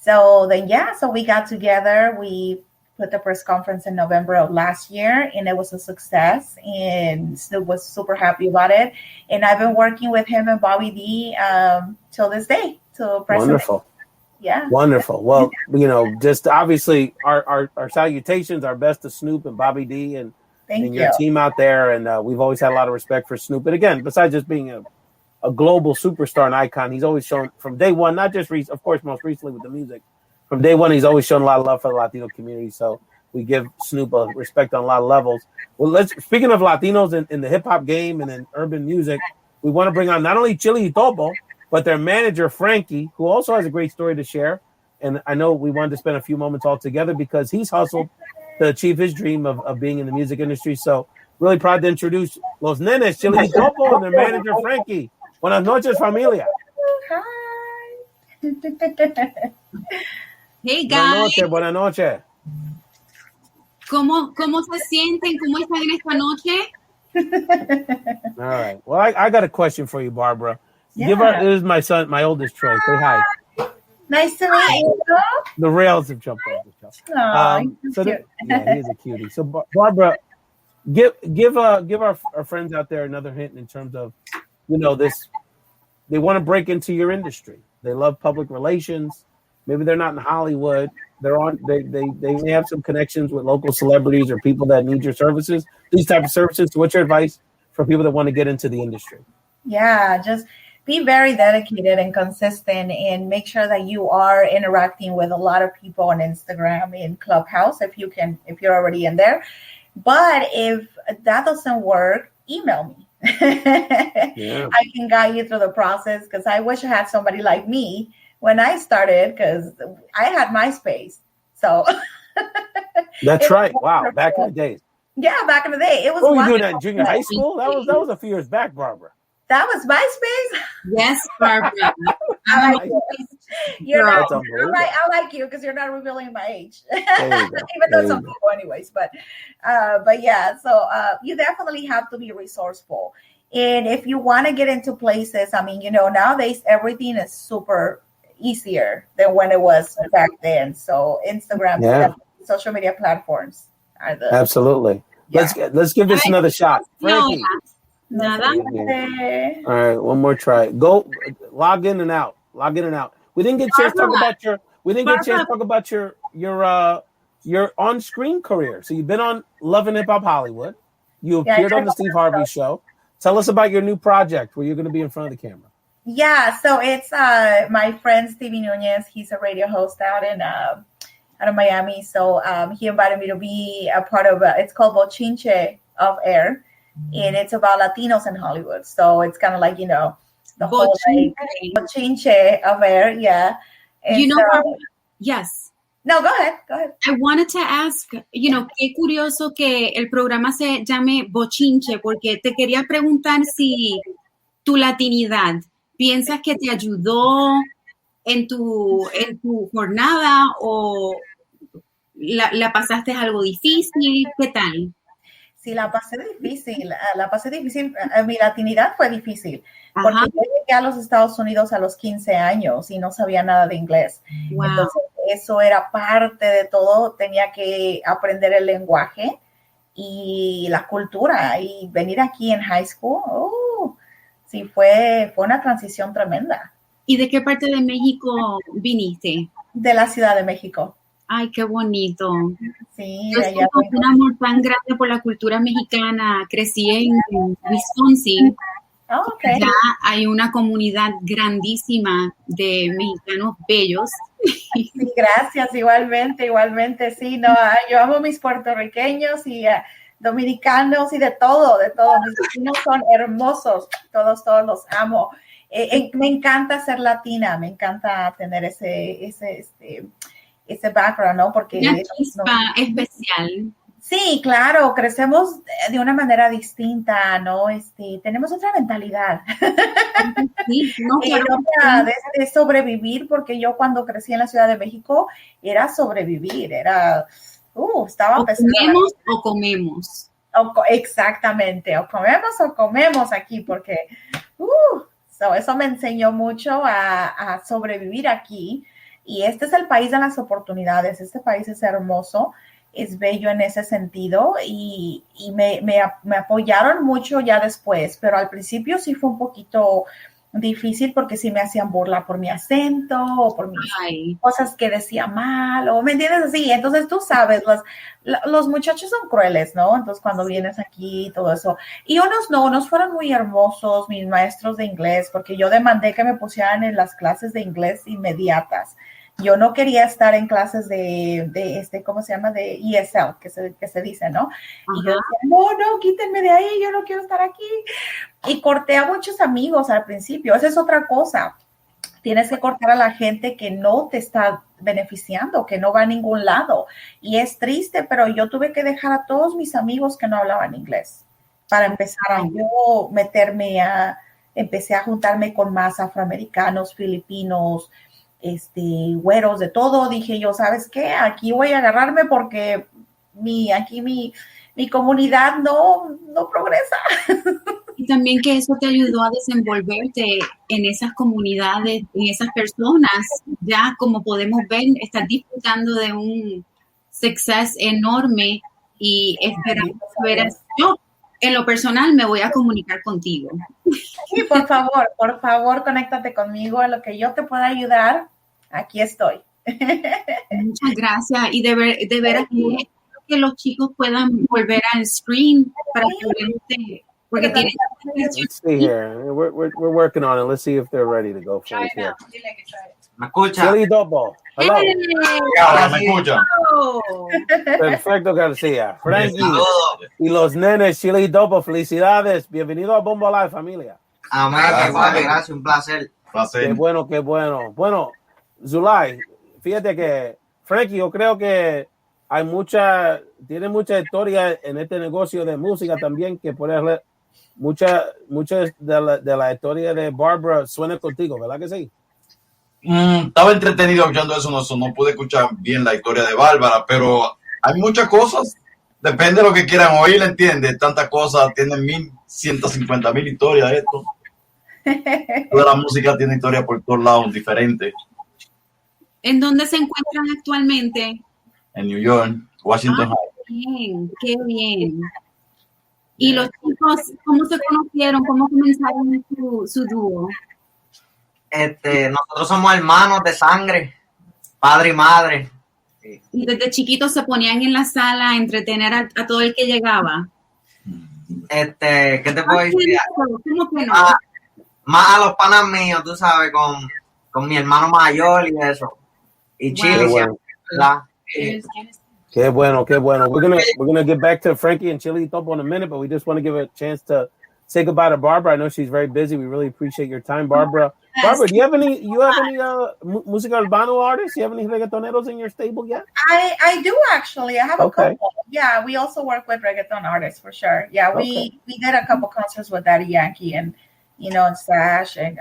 So then, so we got together. We put the press conference in November of last year, and it was a success. And Snoop was super happy about it. And I've been working with him and Bobby D till this day. Wonderful. Yeah. Wonderful. Well, just obviously our salutations, our best to Snoop and Bobby D and your team out there. And we've always had a lot of respect for Snoop. But again, besides just being a global superstar and icon, he's always shown from day one, not just of course, most recently with the music, from day one, he's always shown a lot of love for the Latino community. So we give Snoop a respect on a lot of levels. Well, speaking of Latinos in the hip hop game and in urban music, we want to bring on not only Chili y Topo, but their manager, Frankie, who also has a great story to share. And I know we wanted to spend a few moments all together because he's hustled to achieve his dream of being in the music industry. So really proud to introduce Los Nenes, Chili y Topo, and their manager, Frankie. Buenas noches, familia. Hi. Hey, guys. Buenas noches. ¿Cómo se sienten? ¿Cómo están en esta noche? All right. Well, I got a question for you, Barbara. Yeah. This is my son, my oldest Troy. Say hi. Nice to meet you. The rails have jumped off the show. Yeah, he's a cutie. So, Barbara, give our friends out there another hint in terms of, this. They want to break into your industry. They love public relations. Maybe they're not in Hollywood. They may have some connections with local celebrities or people that need your services. These type of services. So what's your advice for people that want to get into the industry? Yeah, just be very dedicated and consistent, and make sure that you are interacting with a lot of people on Instagram and Clubhouse if you're already in there. But if that doesn't work, email me. Yeah. I can guide you through the process, because I wish I had somebody like me when I started, because I had MySpace. So that's right. Wow, back in the days. Yeah, back in the day. It was. What were you doing in junior high school? That was a few years back, Barbara. That was MySpace. Yes, Barbara. I like you because you're not revealing my age, even though some people, anyways. But yeah. So you definitely have to be resourceful, and if you want to get into places, nowadays everything is super easier than when it was back then. So Instagram, social media platforms are the absolutely. Yeah. Let's give this another shot, Frankie. Nada. All right, one more try. Go log in and out. We didn't get a chance to talk about your on-screen career. So you've been on Love and Hip Hop Hollywood. You appeared on the Steve Harvey Show. Tell us about your new project where you're going to be in front of the camera. Yeah, so it's my friend Stevie Nunez. He's a radio host out of Miami. So he invited me to be a part of it's called Bochinche of Air. And it's about Latinos in Hollywood. So it's kind of like, the whole Bochinche of Air. Yeah. And yes. No, go ahead. I wanted to ask, qué curioso que el programa se llame Bochinche, porque te quería preguntar si tu latinidad piensas que te ayudó en tu jornada o la pasaste algo difícil. ¿Qué tal? Sí, la pasé difícil. Mi latinidad fue difícil. Ajá. Porque yo llegué a los Estados Unidos a los 15 años y no sabía nada de inglés. Wow. Entonces, eso era parte de todo. Tenía que aprender el lenguaje y la cultura. Y venir aquí en high school, sí, fue una transición tremenda. ¿Y de qué parte de México viniste? De la Ciudad de México. Ay, qué bonito. Sí, yo tengo un amor tan grande por la cultura mexicana. Crecí en Wisconsin. Oh, okay. Ya hay una comunidad grandísima de mexicanos bellos. Sí, gracias, igualmente. Sí, yo amo mis puertorriqueños y dominicanos y de todo. Mis vecinos son hermosos, todos los amo. Me encanta ser latina, me encanta tener ese background, ¿no? Porque una chispa especial. Sí, claro, crecemos de una manera distinta, ¿no? Tenemos otra mentalidad. Sí, de sobrevivir, porque yo cuando crecí en la Ciudad de México era sobrevivir, estaba pesado. ¿Comemos o comemos? Exactamente, o comemos aquí, porque eso me enseñó mucho a sobrevivir aquí. Y este es el país de las oportunidades. Este país es hermoso, es bello en ese sentido y me apoyaron mucho ya después, pero al principio sí fue un poquito difícil porque sí me hacían burla por mi acento o por mis cosas que decía mal, o ¿me entiendes? Así, entonces tú sabes, los muchachos son crueles, ¿no? Entonces cuando vienes aquí, todo eso. Y unos fueron muy hermosos, mis maestros de inglés, porque yo demandé que me pusieran en las clases de inglés inmediatas. yo no quería estar en clases de ¿cómo se llama? De ESL, que se dice, ¿no? Y yo decía, no, quítenme de ahí, yo no quiero estar aquí. Y corté a muchos amigos al principio. Esa es otra cosa. Tienes que cortar a la gente que no te está beneficiando, que no va a ningún lado. Y es triste, pero yo tuve que dejar a todos mis amigos que no hablaban inglés para empezar a yo empecé a juntarme con más afroamericanos, filipinos, güeros, de todo. Dije yo, ¿sabes qué? Aquí voy a agarrarme porque mi comunidad no progresa. Y también que eso te ayudó a desenvolverte en esas comunidades, en esas personas. Ya como podemos ver, estás disfrutando de un success enorme y esperamos ver. Yo, en lo personal, me voy a comunicar contigo. Sí, por favor, conéctate conmigo. En lo que yo te pueda ayudar, aquí estoy. Muchas gracias. Y de veras que los chicos puedan volver al screen para que porque tienen. Let's see here. We're working on it. Let's see if they're ready to go for it here. ¿Me escucha? Chili Topo. Hello. Ahora me escucha. Perfecto, García. Frankie y los nenes Chili Topo. Felicidades. Bienvenido a Bomba Live, familia. Amén. Gracias, un placer. Qué bueno. Bueno, Sulaih, fíjate que Frankie, yo creo que tiene mucha historia en este negocio de música también, que puede haber mucha de la historia de Barbara suena contigo, ¿verdad que sí? Estaba entretenido escuchando eso, no pude escuchar bien la historia de Bárbara, pero hay muchas cosas, depende de lo que quieran oír, ¿entiendes? Tantas cosas, tienen 150,000 historias de esto. Toda la música tiene historia por todos lados, diferentes. ¿En dónde se encuentran actualmente? En New York, Washington. Bien, qué bien. ¿Y los chicos, cómo se conocieron? ¿Cómo comenzaron su dúo? Nosotros somos hermanos de sangre, padre y madre. Y desde chiquitos se ponían en la sala a entretener a todo el que llegaba. ¿Qué te puedo decir? ¿Cómo que no? Más a los panas míos, tú sabes, con mi hermano mayor y eso. Y Chile, bueno. ¿verdad? Qué bueno. We're gonna get back to Frankie and Chili Topo in a minute, but we just want to give a chance to say goodbye to Barbara. I know she's very busy. We really appreciate your time, Barbara. Barbara, do you have any música urbano artists? Do you have any reggaetoneros in your stable yet? I do actually. I have a couple. Yeah, we also work with reggaeton artists for sure. Yeah, we did a couple concerts with Daddy Yankee and and Stash and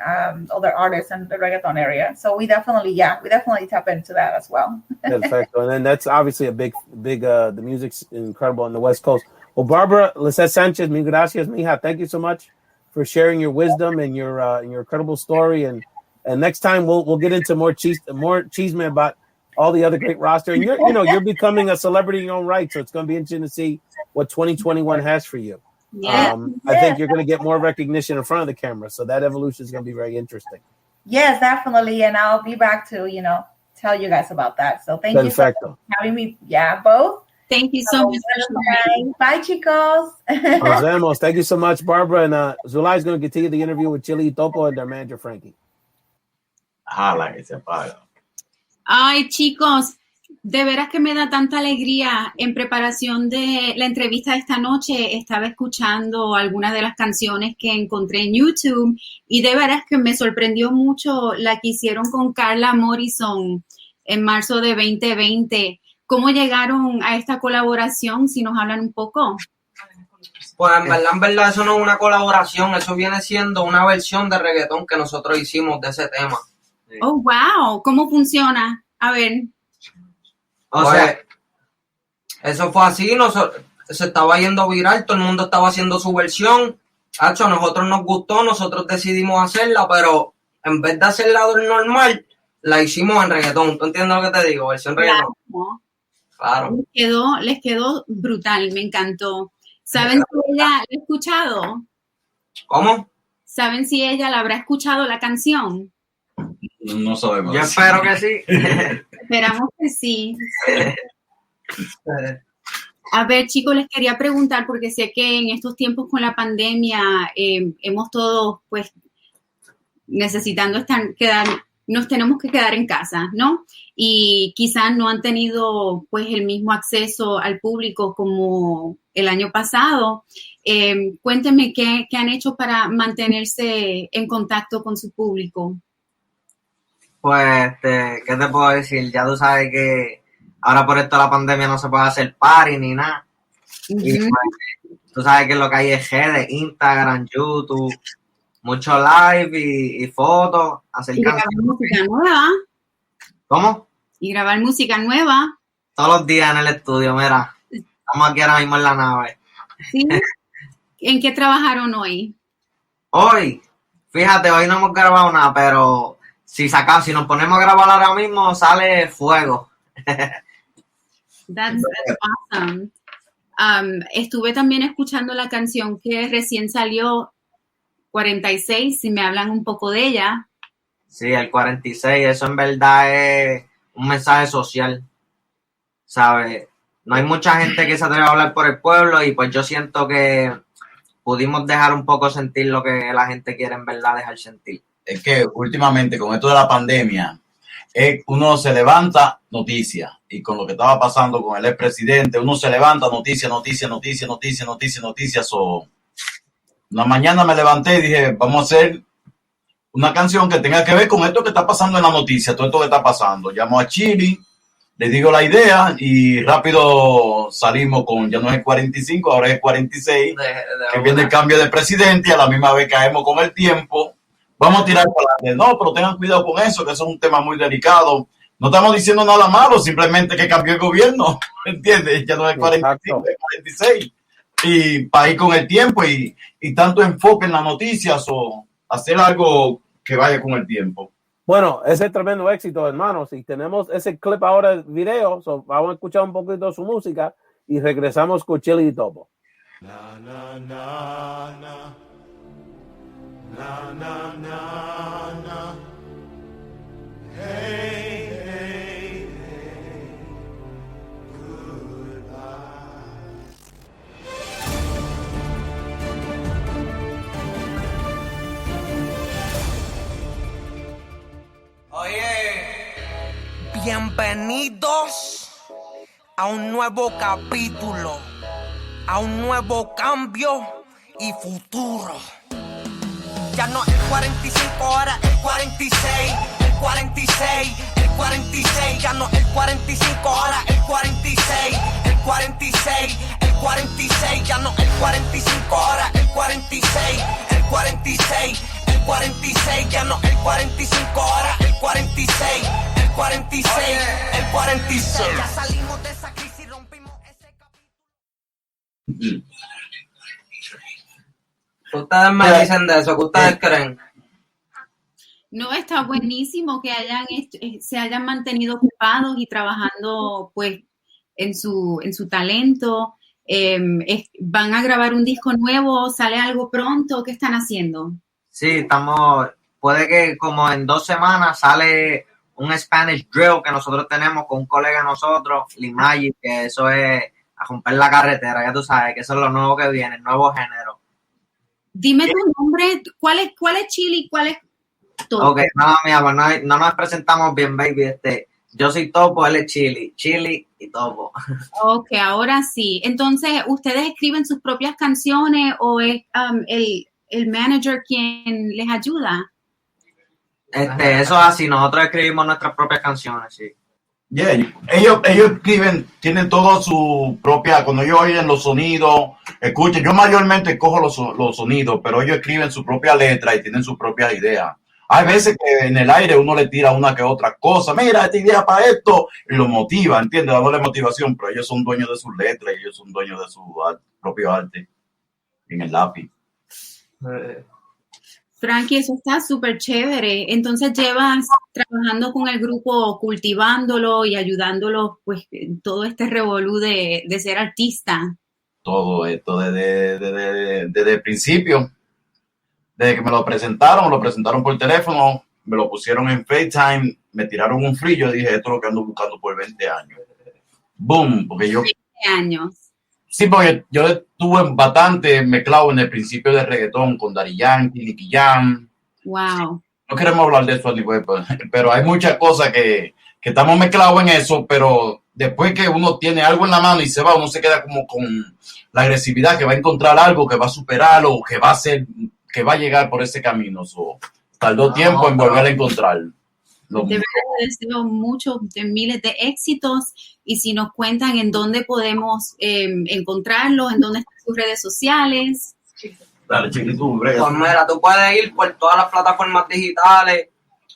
other artists in the reggaeton area. So we definitely tap into that as well. Perfecto. And then that's obviously a big the music's incredible on the West Coast. Well, Barbara Lizzet Sanchez, mil gracias, mija. Thank you so much for sharing your wisdom and your incredible story. And next time we'll get into more chisme about all the other great roster. And you're becoming a celebrity in your own right. So it's going to be interesting to see what 2021 has for you. Yeah. I think you're going to get more recognition in front of the camera. So that evolution is going to be very interesting. Yes, definitely. And I'll be back to, tell you guys about that. So thank you for having me. Yeah, both. Thank you so much. Bye, chicos. Nos vemos. Thank you so much, Barbara. And Sulaih is going to continue the interview with Chili Topo and their manager, Frankie. Jala que se apaga. Ay, chicos, de veras que me da tanta alegría. En preparación de la entrevista de esta noche, estaba escuchando algunas de las canciones que encontré en YouTube y de veras que me sorprendió mucho la que hicieron con Carla Morrison en marzo de 2020. ¿Cómo llegaron a esta colaboración? Si nos hablan un poco. Pues en verdad, eso no es una colaboración, eso viene siendo una versión de reggaetón que nosotros hicimos de ese tema. Sí. Oh, wow. ¿Cómo funciona? A ver. O sea, eso fue así, se estaba yendo viral, todo el mundo estaba haciendo su versión. A nosotros nos gustó, nosotros decidimos hacerla, pero en vez de hacerla normal, la hicimos en reggaetón. ¿Tú entiendes lo que te digo? Versión reggaetón. Claro. Les quedó brutal, me encantó. ¿Saben si ella la ha escuchado? ¿Cómo? ¿Saben si ella la habrá escuchado la canción? No sabemos. Yo espero que sí. Esperamos que sí. A ver, chicos, les quería preguntar, porque sé que en estos tiempos con la pandemia hemos todos, pues, necesitando quedar nos tenemos que quedar en casa, ¿no? Y quizás no han tenido pues el mismo acceso al público como el año pasado. Cuéntenme qué han hecho para mantenerse en contacto con su público. Pues, ¿qué te puedo decir? Ya tú sabes que ahora por esto de la pandemia no se puede hacer party ni nada. Y pues, tú sabes que lo que hay es redes, Instagram, YouTube, mucho live y fotos. Hacer Y grabar música nueva. ¿Cómo? Y grabar música nueva. Todos los días en el estudio, mira. Estamos aquí ahora mismo en la nave. ¿Sí? ¿En qué trabajaron hoy? Hoy, fíjate, hoy no hemos grabado nada, pero si nos ponemos a grabar ahora mismo, sale fuego. That's awesome. Estuve también escuchando la canción que recién salió, 46, si me hablan un poco de ella. Sí, el 46, eso en verdad es un mensaje social, ¿sabes? No hay mucha gente que se atreve a hablar por el pueblo y pues yo siento que pudimos dejar un poco sentir lo que la gente quiere en verdad dejar sentir. Es que últimamente con esto de la pandemia, uno se levanta noticia y con lo que estaba pasando con el expresidente, uno se levanta noticia. Una mañana me levanté y dije, vamos a hacer una canción que tenga que ver con esto que está pasando en la noticia, todo esto que está pasando. Llamo a Chili, le digo la idea y rápido salimos con, ya no es el 45, ahora es el 46, que viene el cambio de presidente y a la misma vez caemos con el tiempo. Vamos a tirar para adelante. No, pero tengan cuidado con eso, que eso es un tema muy delicado. No estamos diciendo nada malo, simplemente que cambió el gobierno, ¿entiendes? Ya no es el 45, es el 46. Y para ir con el tiempo y tanto enfoque en las noticias o hacer algo que vaya con el tiempo. Bueno, ese es tremendo éxito, hermanos. Y tenemos ese clip ahora de video. Vamos a escuchar un poquito de su música y regresamos con Chili y Topo. Na, na, na, na. Na, na, na, na. Hey, hey, hey. Goodbye. Oye, bienvenidos a un nuevo capítulo, a un nuevo cambio y futuro. Ya no el 45, ahora el 46, el 46, el 46. Ya no el 45, ahora el 46, el 46, el 46. Ya no el 45, ahora el 46, el 46, el 46. Ya no el 45, ahora el 46, el 46, el 46. Ya salimos de esa crisis y rompimos ese capítulo. Ustedes me dicen de eso, ¿qué ustedes creen? No, está buenísimo que se hayan mantenido ocupados y trabajando pues en su talento. ¿Van a grabar un disco nuevo? ¿Sale algo pronto? ¿Qué están haciendo? Sí, puede que como en 2 semanas sale un Spanish Drill que nosotros tenemos con un colega de nosotros, Limayi, que eso es a romper la carretera, ya tú sabes, que eso es lo nuevo que viene, el nuevo género. Dime tu nombre, ¿cuál es Chili y cuál es Topo? Ok, no, mira, pues no nos presentamos bien, baby. Yo soy Topo, él es Chili y Topo. Ok, ahora sí. Entonces, ¿ustedes escriben sus propias canciones o es el manager quien les ayuda? Eso es así, nosotros escribimos nuestras propias canciones, sí. Yeah, ellos escriben, tienen todo su propia, cuando ellos oyen los sonidos, escuchen, yo mayormente cojo los sonidos, pero ellos escriben su propia letra y tienen sus propias ideas. Hay veces que en el aire uno le tira una que otra cosa, mira, esta idea para esto, y lo motiva, ¿entiendes? Dándole motivación, pero ellos son dueños de sus letras y ellos son dueños de su propio arte en el lápiz. Frankie, eso está súper chévere. Entonces llevas trabajando con el grupo, cultivándolo y ayudándolo, pues, en todo este revolú de ser artista. Todo esto desde el principio, desde que me lo presentaron por teléfono, me lo pusieron en FaceTime, me tiraron un free, yo dije, esto es lo que ando buscando por 20 años. Boom, porque yo... 20 años. Sí, porque yo estuve bastante mezclado en el principio de reggaetón con Daddy Yankee, Nicky Jam. Wow. no queremos hablar de eso a nivel, pero hay muchas cosas que estamos mezclados en eso, pero después que uno tiene algo en la mano y se va, uno se queda como con la agresividad que va a encontrar algo, que va a superarlo, que va a ser, que va a llegar por ese camino. Tardó tiempo en volver a encontrarlo. De verdad, les deseo muchos de miles de éxitos, y si nos cuentan en dónde podemos encontrarlos, en dónde están sus redes sociales. Dale, chiquito, Pues mira, tú puedes ir por todas las plataformas digitales,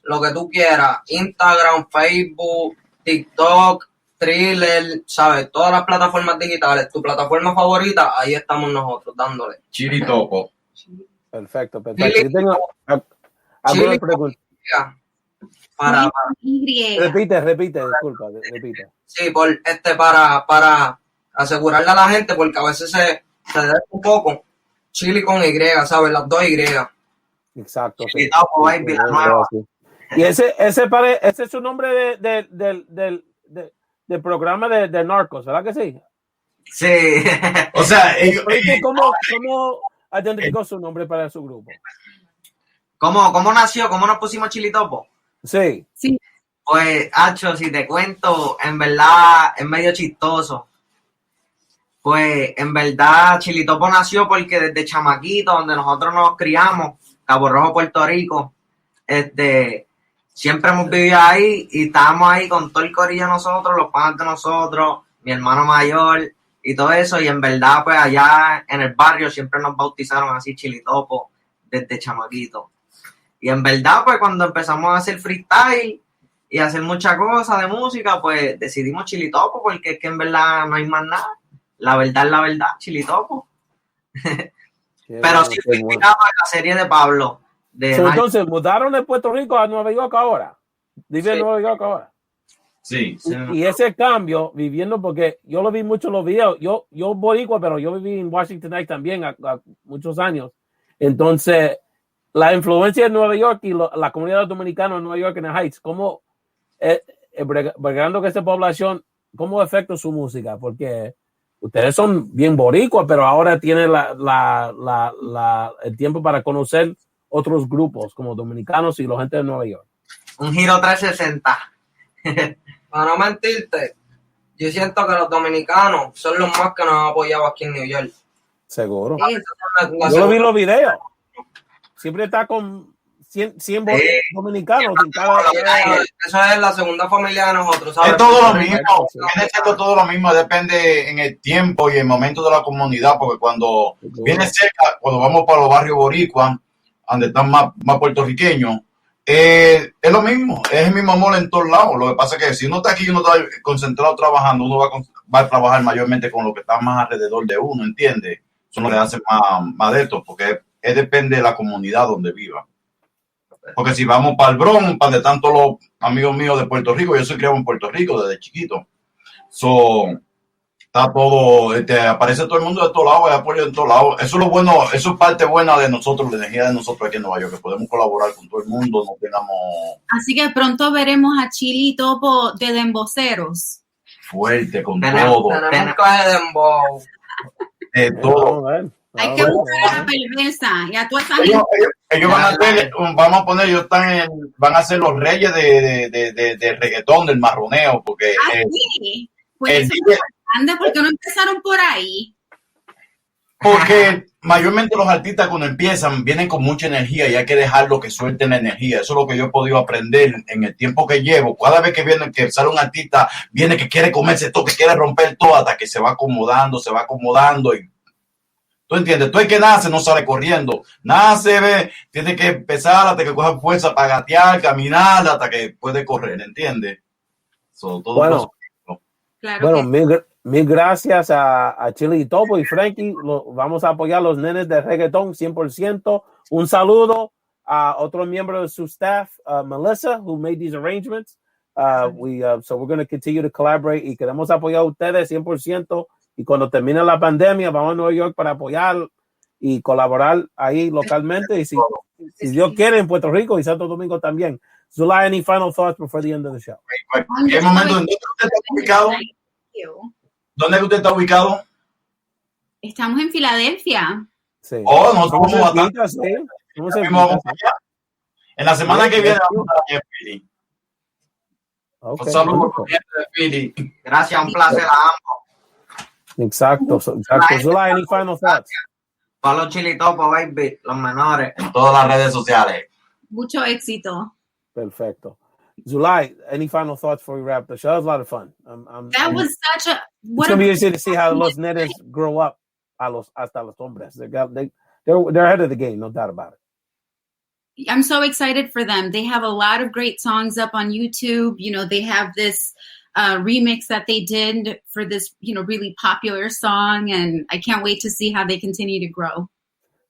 lo que tú quieras, Instagram, Facebook, TikTok, Thriller, ¿sabes? Todas las plataformas digitales, tu plataforma favorita, ahí estamos nosotros dándole. Chili Topo. Perfecto. Yo tengo alguna pregunta. Repite, disculpa, repite. Sí, para asegurarle a la gente, porque a veces se debe un poco. Chili con Y, ¿sabes? Las 2 Y. Exacto. Chili Topo, baby, la nueva. Y ese es su nombre del programa de Narcos, ¿verdad que sí? Sí. O sea, ¿Cómo identificó su nombre para su grupo? ¿Cómo nació? ¿Cómo nos pusimos Chili Topo? Sí. Pues, Hacho, si te cuento, en verdad es medio chistoso. Pues, en verdad, Chili Topo nació porque desde chamaquito, donde nosotros nos criamos, Cabo Rojo, Puerto Rico, siempre hemos vivido ahí y estábamos ahí con todo el corillo de nosotros, los panas de nosotros, mi hermano mayor y todo eso. Y en verdad, pues allá en el barrio siempre nos bautizaron así Chili Topo desde chamaquito. Y en verdad, pues cuando empezamos a hacer freestyle y a hacer muchas cosas de música, pues decidimos Chili Topo, porque es que en verdad no hay más nada. La verdad, Chili Topo. Pero sí fui inspirado en la serie de Pablo. Entonces, ¿mudaron de Puerto Rico a Nueva York ahora? ¿Vive en Nueva York ahora? Sí. Y ese cambio, viviendo, porque yo lo vi mucho en los videos, yo boricua, pero yo viví en Washington Heights también a muchos años. Entonces, la influencia de Nueva York y la comunidad dominicana en Nueva York en el Heights, ¿cómo, bregando con esta población, cómo afecta su música? Porque ustedes son bien boricuas, pero ahora tienen el tiempo para conocer otros grupos como dominicanos y la gente de Nueva York. Un giro 360. Para no mentirte, yo siento que los dominicanos son los más que nos han apoyado aquí en New York. Seguro. Yo lo vi en los videos. Siempre está con 100 dominicanos. Eso es la segunda familia de nosotros, ¿sabes? Es todo lo mismo. Viene siendo todo lo mismo. Depende en el tiempo y el momento de la comunidad, porque cuando viene cerca, cuando vamos para los barrios boricuas, donde están más puertorriqueños, es lo mismo, es el mismo amor en todos lados. Lo que pasa es que si uno está aquí y uno está concentrado trabajando, uno va a trabajar mayormente con lo que está más alrededor de uno, ¿entiendes? Eso no le hace más de esto, porque depende de la comunidad donde viva. Porque si vamos para el Bronx, para de tanto los amigos míos de Puerto Rico, yo soy criado en Puerto Rico desde chiquito. Está todo, aparece todo el mundo de todos lados, hay apoyo de todos lados. Eso es lo bueno, eso es parte buena de nosotros, la energía de nosotros aquí en Nueva York, que podemos colaborar con todo el mundo, no tengamos... Así que pronto veremos a Chili Topo de demboceros. Fuerte, con todo. Tenemos clase de dembow. De todo. Hay que buscar a la perversa y a toda esa gente. Ellos van a hacer, vamos a poner, van a ser los reyes de reggaetón, del marroneo, porque... sí, pues eso es grande, porque no empezaron por ahí. Porque mayormente los artistas cuando empiezan vienen con mucha energía y hay que dejarlo que suelten la energía. Eso es lo que yo he podido aprender en el tiempo que llevo. Cada vez que sale un artista, viene que quiere comerse todo, que quiere romper todo, hasta que se va acomodando y ¿tú entiendes? Tú el que nace no sale corriendo. Nace, tiene que empezar hasta que coja fuerza para gatear, caminar, hasta que puede correr, ¿entiendes? Bueno, mil gracias a Chili Topo y Frankie. Vamos a apoyar a los nenes de reggaetón 100%. Un saludo a otro miembro de su staff, Melissa, who made these arrangements. So we're going to continue to collaborate y queremos apoyar a ustedes 100%. Y cuando termine la pandemia, vamos a Nueva York para apoyar y colaborar ahí localmente. Y si Dios quiere, en Puerto Rico y Santo Domingo también. Sulaih, any final thoughts before the end of the show? ¿En qué momento ¿dónde usted está ubicado? ¿Dónde usted está ubicado? Estamos en Filadelfia. Sí. Nosotros vamos allá. En la semana que viene vamos a estar en Philly. Okay, Un saludo wonderful. por gente de Philly. Gracias, un placer a ambos. Exacto. Sulaih, any final thoughts? Para los chilitopos, baby, los menores. En todas las redes sociales. Mucho éxito. Perfecto. Sulaih, any final thoughts before we wrap the show? That was a lot of fun. That was such a It's gonna be interesting to see how los nenes grow up. Hasta los hombres. They're ahead of the game, no doubt about it. I'm so excited for them. They have a lot of great songs up on YouTube. You know, they have this remix that they did for this, you know, really popular song, and I can't wait to see how they continue to grow.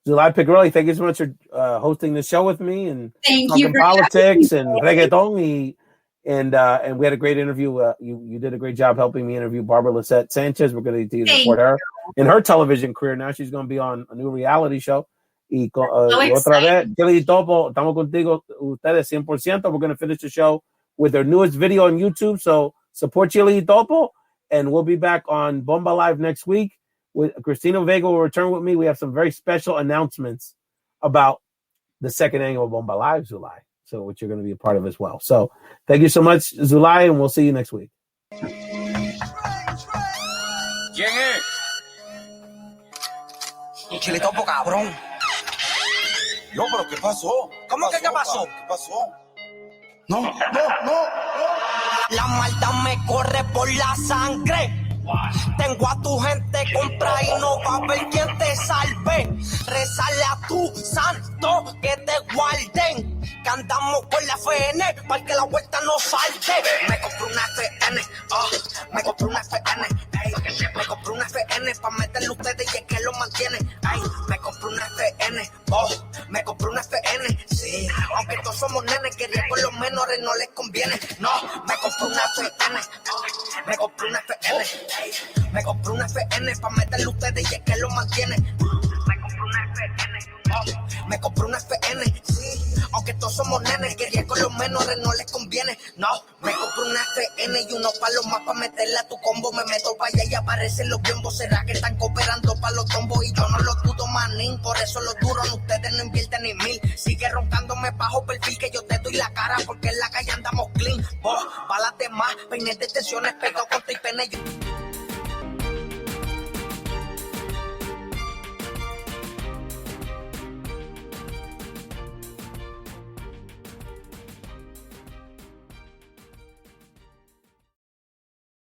Sulaih Picorelli, thank you so much for hosting the show with me and Thank talking you for politics and reggaeton. And we had a great interview. You did a great job helping me interview Barbara Lizzet Sanchez. We're going to support her in her television career. Now she's going to be on a new reality show. Y otra vez, Kelly Topo, estamos contigo, ustedes 100%. We're going to finish the show with their newest video on YouTube. So support Chili Topo, and we'll be back on Bomba Live next week. With Christina Vega will return with me. We have some very special announcements about the second annual Bomba Live, Sulaih. So which you're going to be a part of as well. So thank you so much, Sulaih, and we'll see you next week. ¿Quién es? Un chilitopo cabrón. No, pero ¿qué pasó? ¿Cómo que qué pasó? ¿Qué pasó? No. La maldad me corre por la sangre. Tengo a tu gente contra y no va a haber quien te salve. Rezarle a tu santo que te guarden. Que andamos con la FN para que la vuelta no salte. Me compré una FN, me compré una FN, ey. Me compré una FN para meterle ustedes y es que lo mantiene. Ay, me compré una FN, me compré una FN, sí. Aunque todos somos nenes, que con los menores no les conviene. No, me compré una FN, me compré una FN, ey. Me compré una FN para meterle ustedes y es que lo mantiene. Me compré una FN, me compré una FN, sí. Aunque todos somos nenes, que con los menores no les conviene. No, me compré una FN y unos palos más para meterle a tu combo. Me meto para allá y aparecen los biombos. ¿Será que están cooperando para los tombos? Y yo no los dudo, manín. Por eso los duros ustedes no invierten ni mil. Sigue roncándome bajo perfil que yo te doy la cara porque en la calle andamos clean. Balas de más, peines de tensiones pegados con tripene.